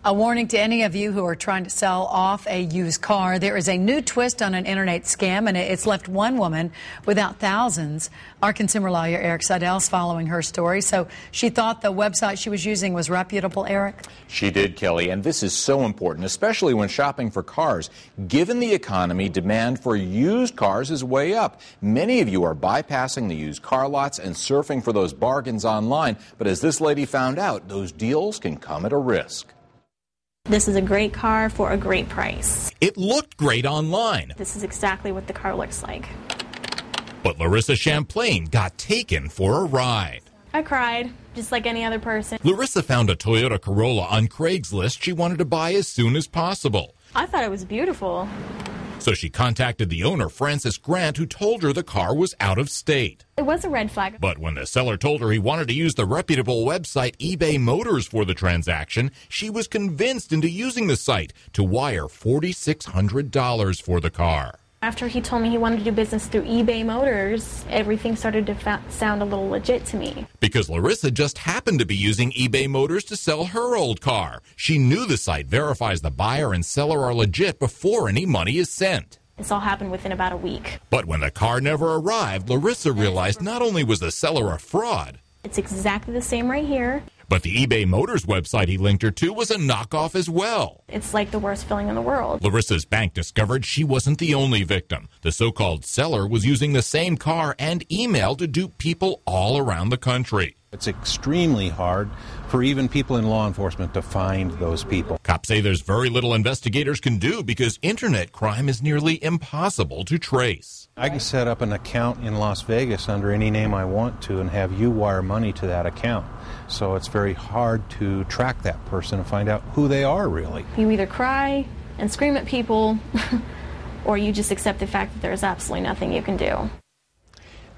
A warning to any of you who are trying to sell off a used car. There is a new twist on an internet scam, and it's left one woman without thousands. Our consumer lawyer, Eric Seidel, is following her story. So she thought the website she was using was reputable, Eric? She did, Kelly, and this is so important, especially when shopping for cars. Given the economy, demand for used cars is way up. Many of you are bypassing the used car lots and surfing for those bargains online. But as this lady found out, those deals can come at a risk. This is a great car for a great price. It looked great online. This is exactly what the car looks like. But Larissa Champlain got taken for a ride. I cried, just like any other person. Larissa found a Toyota Corolla on Craigslist she wanted to buy as soon as possible. I thought it was beautiful. So she contacted the owner, Francis Grant, who told her the car was out of state. It was a red flag. But when the seller told her he wanted to use the reputable website eBay Motors for the transaction, she was convinced into using the site to wire $4,600 for the car. After he told me he wanted to do business through eBay Motors, everything started to sound a little legit to me. Because Larissa just happened to be using eBay Motors to sell her old car. She knew the site verifies the buyer and seller are legit before any money is sent. This all happened within about a week. But when the car never arrived, Larissa realized not only was the seller a fraud, it's exactly the same right here, but the eBay Motors website he linked her to was a knockoff as well. It's like the worst feeling in the world. Larissa's bank discovered she wasn't the only victim. The so-called seller was using the same car and email to dupe people all around the country. It's extremely hard for even people in law enforcement to find those people. Cops say there's very little investigators can do because internet crime is nearly impossible to trace. I can set up an account in Las Vegas under any name I want to and have you wire money to that account. So it's very hard to track that person and find out who they are really. You either cry and scream at people or you just accept the fact that there's absolutely nothing you can do.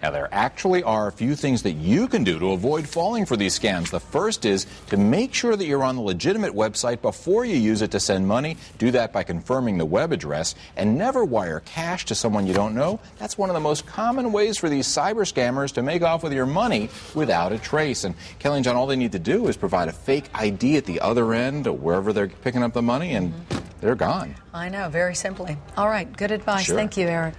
Now, there actually are a few things that you can do to avoid falling for these scams. The first is to make sure that you're on the legitimate website before you use it to send money. Do that by confirming the web address, and never wire cash to someone you don't know. That's one of the most common ways for these cyber scammers to make off with your money without a trace. And Kelly and John, all they need to do is provide a fake ID at the other end or wherever they're picking up the money, and they're gone. I know, very simply. All right, good advice. Sure. Thank you, Eric.